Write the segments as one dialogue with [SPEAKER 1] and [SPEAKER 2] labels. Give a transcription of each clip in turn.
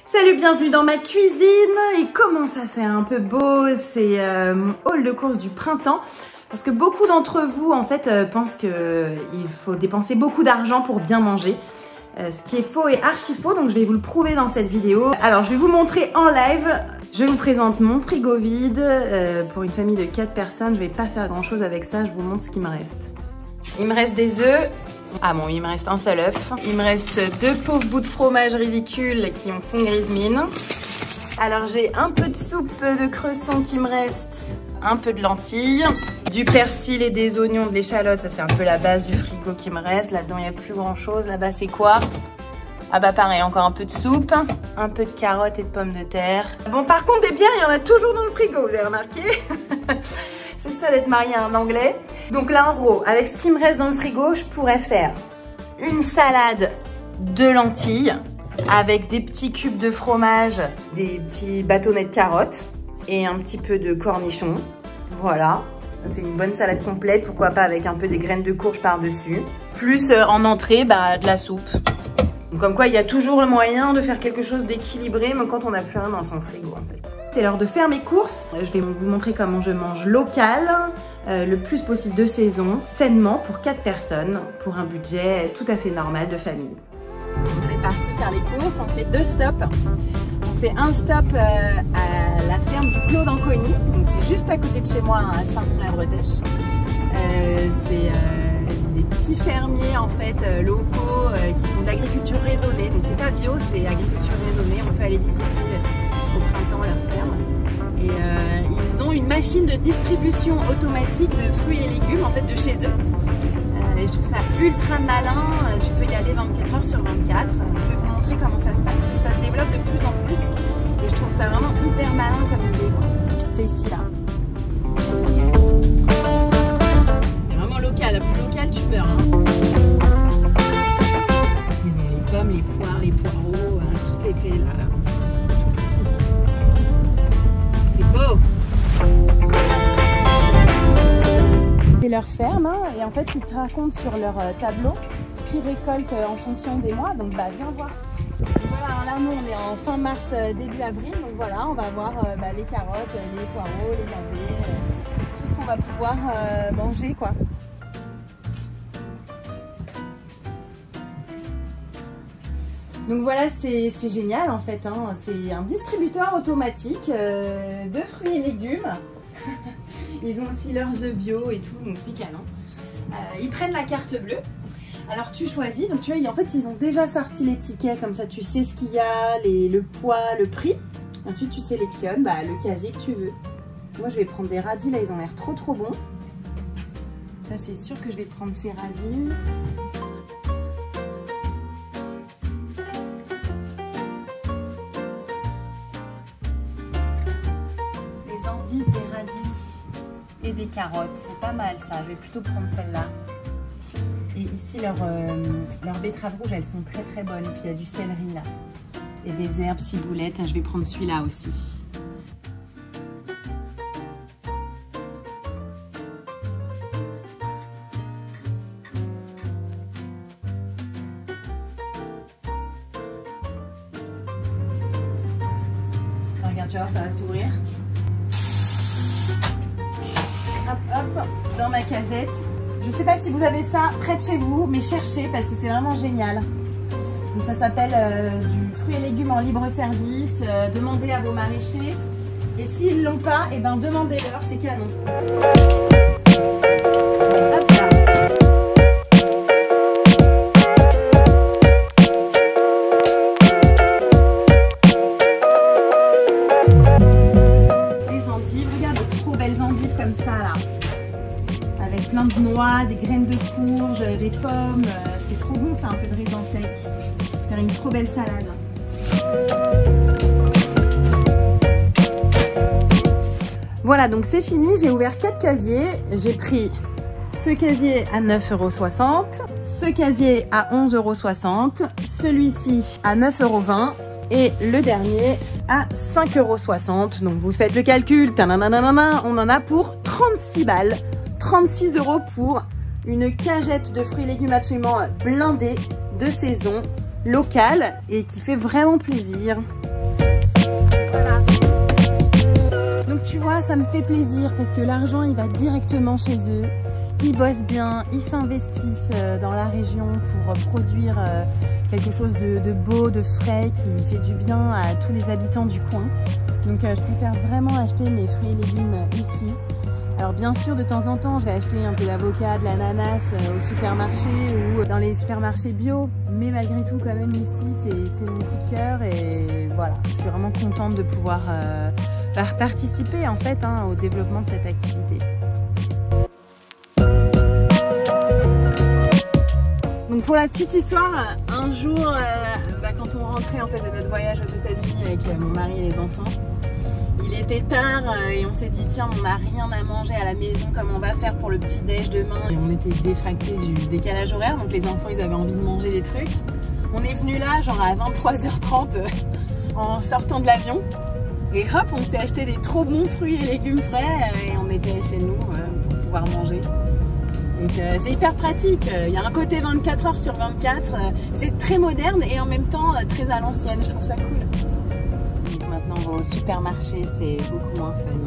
[SPEAKER 1] Salut, bienvenue dans ma cuisine. Et comment ça fait un peu beau, c'est mon haul de courses du printemps. Parce que beaucoup d'entre vous en fait pensent qu'il faut dépenser beaucoup d'argent pour bien manger. Ce qui est faux et archi faux, donc je vais vous le prouver dans cette vidéo. Alors je vais vous montrer en live. Je vous présente mon frigo vide pour une famille de 4 personnes. Je vais pas faire grand chose avec ça, je vous montre ce qu'il me reste. Il me reste des œufs. Ah bon, il me reste un seul œuf. Il me reste 2 pauvres bouts de fromage ridicules qui ont fond grise mine. Alors j'ai un peu de soupe de cresson qui me reste, un peu de lentilles, du persil et des oignons, de l'échalote. Ça c'est un peu la base du frigo qui me reste. Là-dedans il n'y a plus grand chose. Là-bas c'est quoi? Ah bah pareil, encore un peu de soupe, un peu de carottes et de pommes de terre. Bon, par contre des bières, il y en a toujours dans le frigo, vous avez remarqué? C'est ça d'être marié à un Anglais. Donc là, en gros, avec ce qui me reste dans le frigo, je pourrais faire une salade de lentilles avec des petits cubes de fromage, des petits bâtonnets de carottes et un petit peu de cornichons. Voilà, c'est une bonne salade complète, pourquoi pas avec un peu des graines de courge par-dessus. Plus en entrée, bah, de la soupe. Donc, comme quoi, il y a toujours le moyen de faire quelque chose d'équilibré, même quand on n'a plus rien dans son frigo, en fait. C'est l'heure de faire mes courses. Je vais vous montrer comment je mange local, le plus possible de saison, sainement pour 4 personnes, pour un budget tout à fait normal de famille. On est parti faire les courses, on fait 2 stops. On fait un stop à la ferme du Clos d'Ancony, donc c'est juste à côté de chez moi, à Saint-Mont-la-Bretèche. C'est des petits fermiers en fait locaux qui font de l'agriculture raisonnée, donc c'est pas bio, c'est agriculture raisonnée. On peut aller visiter au printemps leur ferme et ils ont une machine de distribution automatique de fruits et légumes en fait de chez eux et je trouve ça ultra malin. Tu peux y aller 24 heures sur 24. Je vais vous montrer comment ça se passe, parce que ça se développe de plus en plus et je trouve ça vraiment hyper malin comme idée, quoi. C'est ici là, c'est vraiment local, plus local tu meurs, hein. Ils ont les pommes, les poires, les poireaux, tout est fait là. C'est leur ferme, hein, et en fait ils te racontent sur leur tableau ce qu'ils récoltent en fonction des mois, donc bah viens voir. Voilà, là nous on est en fin mars, début avril, donc voilà, on va voir les carottes, les poireaux, les navets, tout ce qu'on va pouvoir manger, quoi. Donc voilà, c'est génial en fait, hein. C'est un distributeur automatique de fruits et légumes. Ils ont aussi leurs œufs bio et tout, donc c'est canon. Ils prennent la carte bleue. Alors tu choisis, donc tu vois, en fait ils ont déjà sorti les tickets, comme ça tu sais ce qu'il y a, le poids, le prix. Ensuite tu sélectionnes le casier que tu veux. Moi je vais prendre des radis, là ils ont l'air trop bons. Ça c'est sûr que je vais prendre ces radis. Des radis et des carottes, c'est pas mal ça, je vais plutôt prendre celle-là. Et ici leurs betteraves rouges, elles sont très bonnes, puis il y a du céleri là et des herbes ciboulettes, je vais prendre celui-là aussi. Regarde, tu vas voir, ça va s'ouvrir. Hop, hop, dans ma cagette. Je sais pas si vous avez ça près de chez vous, mais cherchez parce que c'est vraiment génial. Donc ça s'appelle du fruit et légumes en libre service. Demandez à vos maraîchers. Et s'ils l'ont pas, et ben demandez-leur, c'est canon. Hop là. Comme ça là, avec plein de noix, des graines de courge, des pommes, c'est trop bon, c'est un peu de raisin sec, faire une trop belle salade. Voilà, donc c'est fini, j'ai ouvert 4 casiers, j'ai pris ce casier à 9,60 €, ce casier à 11,60 €, celui-ci à 9,20 € et le dernier à 5,60 €. Donc vous faites le calcul, on en a pour 36 balles, 36 € pour une cagette de fruits et légumes absolument blindée, de saison, locale et qui fait vraiment plaisir. Voilà. Donc tu vois, ça me fait plaisir parce que l'argent il va directement chez eux. Ils bossent bien, ils s'investissent dans la région pour produire quelque chose de beau, de frais, qui fait du bien à tous les habitants du coin. Donc je préfère vraiment acheter mes fruits et légumes ici. Alors bien sûr, de temps en temps, je vais acheter un peu d'avocat, de l'ananas au supermarché ou dans les supermarchés bio. Mais malgré tout, quand même, ici, c'est mon coup de cœur. Et voilà, je suis vraiment contente de pouvoir participer en fait au développement de cette activité. Donc pour la petite histoire, un jour, quand on rentrait en fait de notre voyage aux États-Unis avec mon mari et les enfants, il était tard et on s'est dit tiens, on n'a rien à manger à la maison, comment on va faire pour le petit déj demain? Et on était défractés du décalage horaire, donc les enfants ils avaient envie de manger des trucs. On est venu là genre à 23h30 en sortant de l'avion et hop, on s'est acheté des trop bons fruits et légumes frais et on était chez nous pour pouvoir manger. Donc c'est hyper pratique, il y a un côté 24 heures sur 24, c'est très moderne et en même temps très à l'ancienne, je trouve ça cool. Donc maintenant on va au supermarché, c'est beaucoup moins fun.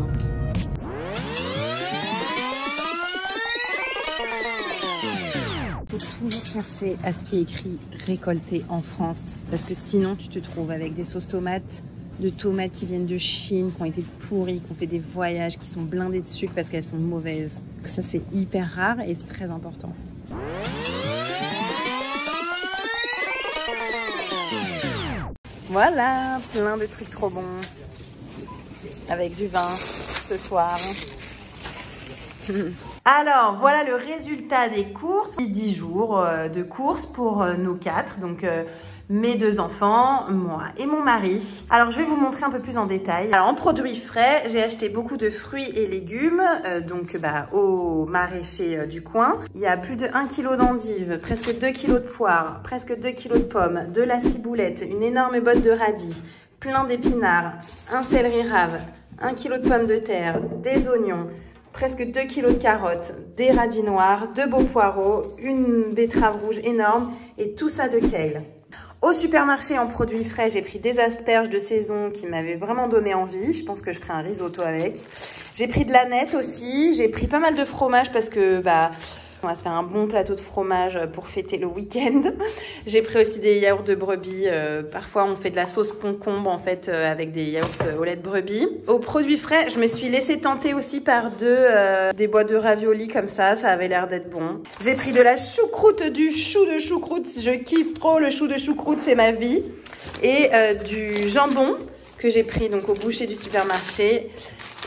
[SPEAKER 1] Il faut toujours chercher à ce qui est écrit récolté en France parce que sinon tu te trouves avec des sauces tomates, de tomates qui viennent de Chine, qui ont été pourries, qui ont fait des voyages, qui sont blindées de sucre parce qu'elles sont mauvaises. Ça c'est hyper rare et c'est très important. Voilà, plein de trucs trop bons. Avec du vin ce soir. Alors voilà le résultat des courses. 10 jours de courses pour nous 4. Donc mes 2 enfants, moi et mon mari. Alors je vais vous montrer un peu plus en détail. Alors en produits frais, j'ai acheté beaucoup de fruits et légumes, au maraîcher du coin. Il y a plus de 1 kg d'endives, presque 2 kg de poires, presque 2 kg de pommes, de la ciboulette, une énorme botte de radis, plein d'épinards, un céleri rave, 1 kg de pommes de terre, des oignons, presque 2 kg de carottes, des radis noirs, 2 beaux poireaux, une betterave rouge énorme et tout ça de kale. Au supermarché en produits frais, j'ai pris des asperges de saison qui m'avaient vraiment donné envie. Je pense que je ferai un risotto avec. J'ai pris de l'aneth aussi. J'ai pris pas mal de fromage parce que on va se faire un bon plateau de fromage pour fêter le week-end. J'ai pris aussi des yaourts de brebis. Parfois, on fait de la sauce concombre en fait avec des yaourts au lait de brebis. Aux produits frais, je me suis laissée tenter aussi par des boîtes de raviolis comme ça. Ça avait l'air d'être bon. J'ai pris de la choucroute, du chou de choucroute. Je kiffe trop le chou de choucroute, c'est ma vie. Et du jambon que j'ai pris donc au boucher du supermarché,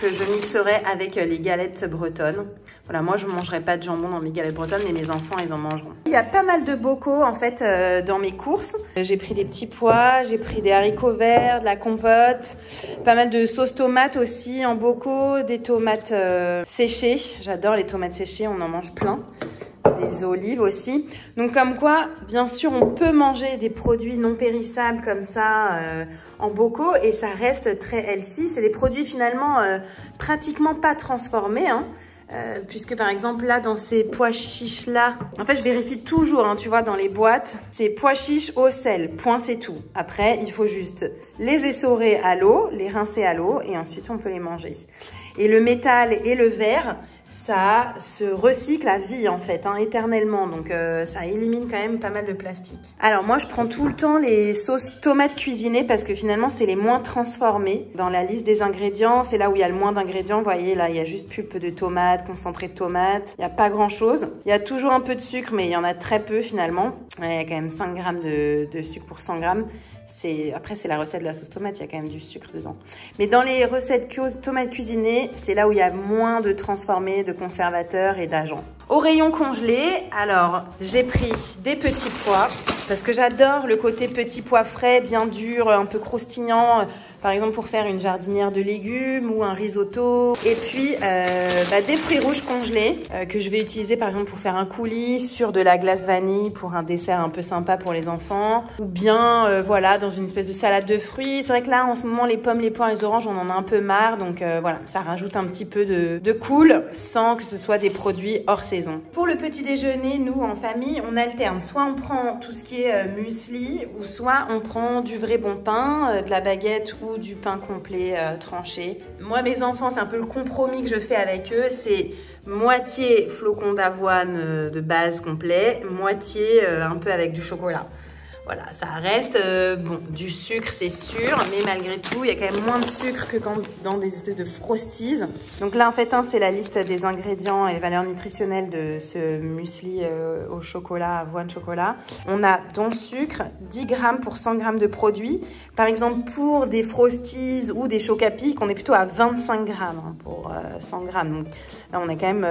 [SPEAKER 1] que je mixerai avec les galettes bretonnes. Voilà, moi je ne mangerai pas de jambon dans mes galettes bretonnes, mais mes enfants ils en mangeront. Il y a pas mal de bocaux en fait dans mes courses. J'ai pris des petits pois, j'ai pris des haricots verts, de la compote, pas mal de sauce tomate aussi en bocaux, des tomates séchées. J'adore les tomates séchées, on en mange plein. Des olives aussi. Donc comme quoi, bien sûr, on peut manger des produits non périssables comme ça en bocaux et ça reste très healthy. C'est des produits finalement pratiquement pas transformés, puisque par exemple là dans ces pois chiches là, en fait je vérifie toujours, tu vois, dans les boîtes, c'est pois chiches au sel, point, c'est tout. Après il faut juste les essorer à l'eau, les rincer à l'eau et ensuite on peut les manger. Et le métal et le verre, ça se recycle à vie en fait, éternellement, donc ça élimine quand même pas mal de plastique. Alors moi je prends tout le temps les sauces tomates cuisinées parce que finalement c'est les moins transformées. Dans la liste des ingrédients, c'est là où il y a le moins d'ingrédients, vous voyez là il y a juste pulpe de tomate, concentré de tomate, il n'y a pas grand chose. Il y a toujours un peu de sucre mais il y en a très peu finalement. Il y a quand même 5 grammes de sucre pour 100 grammes. Après, c'est la recette de la sauce tomate, il y a quand même du sucre dedans. Mais dans les recettes tomates cuisinées, c'est là où il y a moins de transformés, de conservateurs et d'agents. Au rayon congelé, alors j'ai pris des petits pois parce que j'adore le côté petit pois frais, bien dur, un peu croustillant, par exemple pour faire une jardinière de légumes ou un risotto. Et puis des fruits rouges congelés que je vais utiliser par exemple pour faire un coulis sur de la glace vanille pour un dessert un peu sympa pour les enfants. Ou bien voilà, dans une espèce de salade de fruits. C'est vrai que là en ce moment les pommes, les poires, les oranges, on en a un peu marre. Donc voilà, ça rajoute un petit peu de cool sans que ce soit des produits hors saison. Pour le petit déjeuner, nous en famille, on alterne. Soit on prend tout ce qui est muesli ou soit on prend du vrai bon pain, de la baguette ou du pain complet tranché. Moi, mes enfants, c'est un peu le compromis que je fais avec eux. C'est moitié flocons d'avoine de base complet, moitié un peu avec du chocolat. Voilà, ça reste bon, du sucre, c'est sûr, mais malgré tout, il y a quand même moins de sucre que quand dans des espèces de frosties. Donc là, en fait, c'est la liste des ingrédients et valeurs nutritionnelles de ce muesli au chocolat, avoine chocolat. On a dans le sucre 10 grammes pour 100 grammes de produit. Par exemple, pour des frosties ou des chocs à pic, on est plutôt à 25 grammes pour 100 grammes. Donc là, on est quand même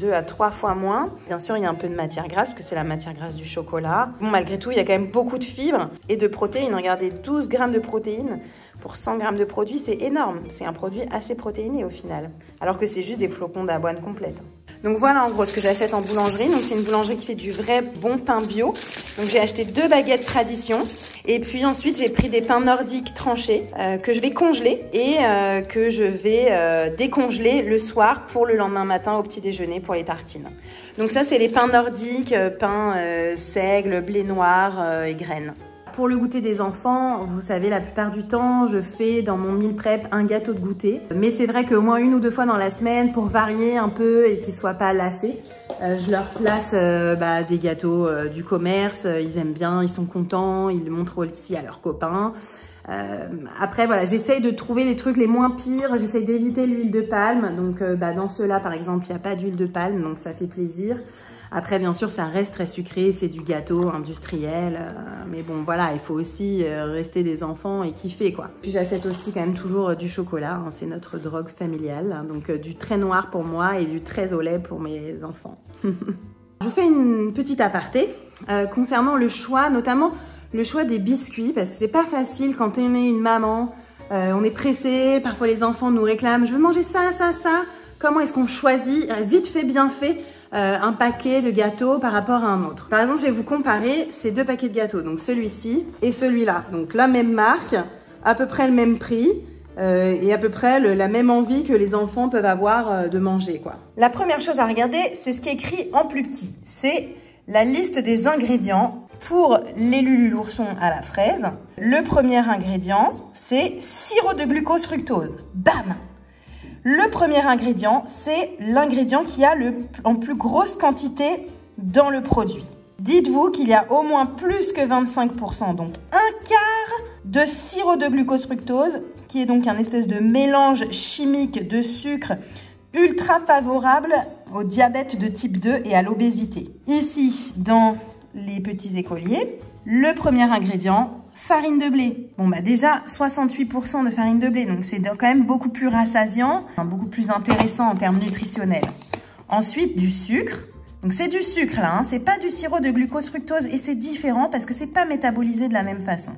[SPEAKER 1] 2 à 3 fois moins. Bien sûr, il y a un peu de matière grasse, parce que c'est la matière grasse du chocolat. Bon, malgré tout, il y a quand même beaucoup de fibres et de protéines. Regardez, 12 grammes de protéines pour 100 grammes de produit, c'est énorme. C'est un produit assez protéiné au final, alors que c'est juste des flocons d'avoine complète. Donc voilà en gros ce que j'achète en boulangerie. Donc c'est une boulangerie qui fait du vrai bon pain bio. Donc j'ai acheté 2 baguettes tradition. Et puis ensuite j'ai pris des pains nordiques tranchés que je vais congeler et que je vais décongeler le soir pour le lendemain matin au petit déjeuner pour les tartines. Donc ça c'est les pains nordiques, pain seigle, blé noir et graines. Pour le goûter des enfants, vous savez, la plupart du temps, je fais dans mon meal prep un gâteau de goûter. Mais c'est vrai qu'au moins 1 ou 2 fois dans la semaine, pour varier un peu et qu'ils ne soient pas lassés, je leur place des gâteaux du commerce. Ils aiment bien, ils sont contents, ils le montrent aussi à leurs copains. Après, voilà, j'essaye de trouver les trucs les moins pires. J'essaye d'éviter l'huile de palme. Donc, dans ceux-là, par exemple, il n'y a pas d'huile de palme, donc ça fait plaisir. Après, bien sûr, ça reste très sucré, c'est du gâteau industriel. Mais bon, voilà, il faut aussi rester des enfants et kiffer, quoi. Puis j'achète aussi quand même toujours du chocolat. Hein, c'est notre drogue familiale. Donc du très noir pour moi et du très au lait pour mes enfants. Je vous fais une petite aparté concernant le choix, notamment le choix des biscuits. Parce que c'est pas facile quand on est une maman. On est pressé, parfois les enfants nous réclament « Je veux manger ça, ça, ça ». Comment est-ce qu'on choisit, vite fait, bien fait, un paquet de gâteaux par rapport à un autre. Par exemple, je vais vous comparer ces 2 paquets de gâteaux, donc celui-ci et celui-là. Donc la même marque, à peu près le même prix et à peu près la même envie que les enfants peuvent avoir de manger, quoi. La première chose à regarder, c'est ce qui est écrit en plus petit. C'est la liste des ingrédients pour les Lulu l'ourson à la fraise. Le premier ingrédient, c'est sirop de glucose fructose. Bam! Le premier ingrédient, c'est l'ingrédient qui a en plus grosse quantité dans le produit. Dites-vous qu'il y a au moins plus que 25%, donc 1/4 de sirop de glucose fructose, qui est donc un espèce de mélange chimique de sucre ultra favorable au diabète de type 2 et à l'obésité. Ici, dans les petits écoliers, le premier ingrédient, farine de blé. Bon déjà 68% de farine de blé, donc c'est quand même beaucoup plus rassasiant, beaucoup plus intéressant en termes nutritionnels. Ensuite du sucre, donc c'est du sucre là, c'est pas du sirop de glucose fructose et c'est différent parce que c'est pas métabolisé de la même façon.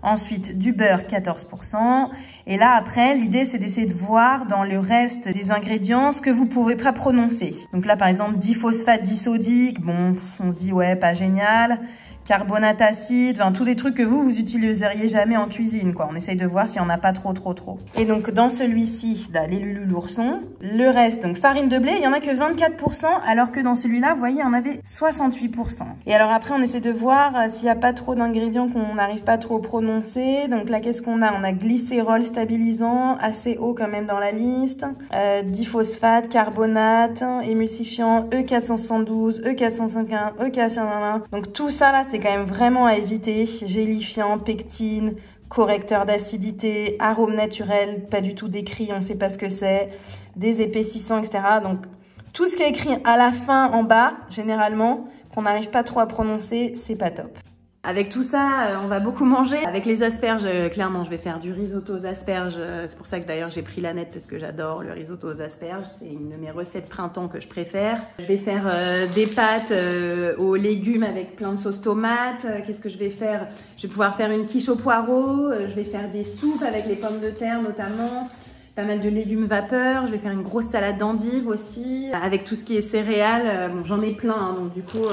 [SPEAKER 1] Ensuite du beurre 14%, et là après l'idée c'est d'essayer de voir dans le reste des ingrédients ce que vous pouvez pas prononcer. Donc là par exemple diphosphate disodique, bon on se dit ouais pas génial. Carbonate acide, enfin, tous des trucs que vous utiliseriez jamais en cuisine, quoi. On essaye de voir s'il n'y en a pas trop. Et donc, dans celui-ci, les Lulu l'ourson, le reste, donc farine de blé, il n'y en a que 24%, alors que dans celui-là, vous voyez, il y en avait 68%. Et alors après, on essaie de voir s'il n'y a pas trop d'ingrédients qu'on n'arrive pas trop à prononcer. Donc là, qu'est-ce qu'on a? On a glycérol stabilisant, assez haut quand même dans la liste, diphosphate, carbonate, émulsifiant, E472, E451, E401. Donc tout ça, là, c'est quand même vraiment à éviter. Gélifiant, pectine, correcteur d'acidité, arôme naturel, pas du tout décrit, on ne sait pas ce que c'est, des épaississants, etc. Donc, tout ce qui est écrit à la fin, en bas, généralement, qu'on n'arrive pas trop à prononcer, c'est pas top. Avec tout ça, on va beaucoup manger. Avec les asperges, clairement, je vais faire du risotto aux asperges. C'est pour ça que d'ailleurs j'ai pris l'Annette parce que j'adore le risotto aux asperges. C'est une de mes recettes printemps que je préfère. Je vais faire des pâtes aux légumes avec plein de sauce tomate. Qu'est-ce que je vais faire? Je vais pouvoir faire une quiche au poireau. Je vais faire des soupes avec les pommes de terre notamment. Pas mal de légumes vapeur. Je vais faire une grosse salade d'endives aussi. Avec tout ce qui est céréales. Bon, j'en ai plein, hein, donc du coup...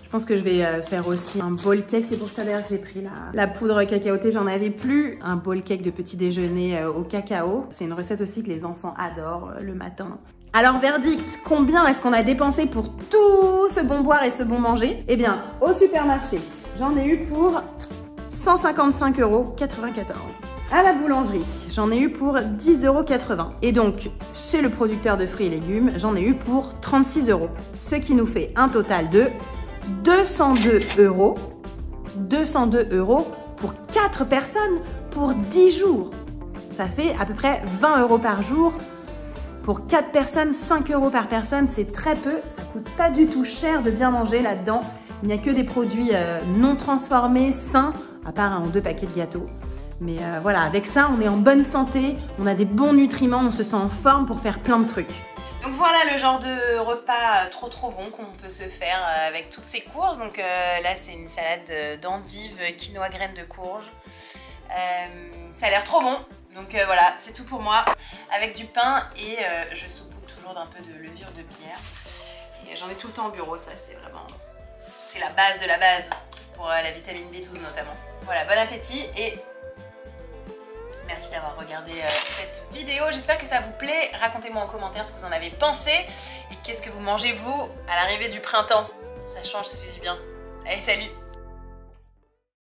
[SPEAKER 1] je pense que je vais faire aussi un bowl cake. C'est pour ça d'ailleurs que j'ai pris la poudre cacaotée. J'en avais plus. Un bowl cake de petit déjeuner au cacao. C'est une recette aussi que les enfants adorent le matin. Alors verdict, combien est-ce qu'on a dépensé pour tout ce bon boire et ce bon manger? Eh bien, au supermarché, j'en ai eu pour 155,94 €. À la boulangerie, j'en ai eu pour 10,80 €. Et donc, chez le producteur de fruits et légumes, j'en ai eu pour 36 €. Ce qui nous fait un total de 202 €. 202 € pour 4 personnes pour 10 jours. Ça fait à peu près 20 € par jour. Pour 4 personnes, 5 € par personne, c'est très peu. Ça coûte pas du tout cher de bien manger là-dedans. Il n'y a que des produits non transformés, sains, à part 2 paquets de gâteaux. Mais voilà, avec ça, on est en bonne santé, on a des bons nutriments, on se sent en forme pour faire plein de trucs. Donc voilà le genre de repas trop bon qu'on peut se faire avec toutes ces courses. Donc là c'est une salade d'endives, quinoa, graines de courge. Ça a l'air trop bon. Donc voilà, c'est tout pour moi. Avec du pain et je saupoudre toujours d'un peu de levure de bière. Et j'en ai tout le temps au bureau, ça c'est vraiment... c'est la base de la base pour la vitamine B12 notamment. Voilà, bon appétit et... merci d'avoir regardé cette vidéo, j'espère que ça vous plaît. Racontez-moi en commentaire ce que vous en avez pensé et qu'est-ce que vous mangez vous à l'arrivée du printemps. Ça change, ça fait du bien. Allez, salut!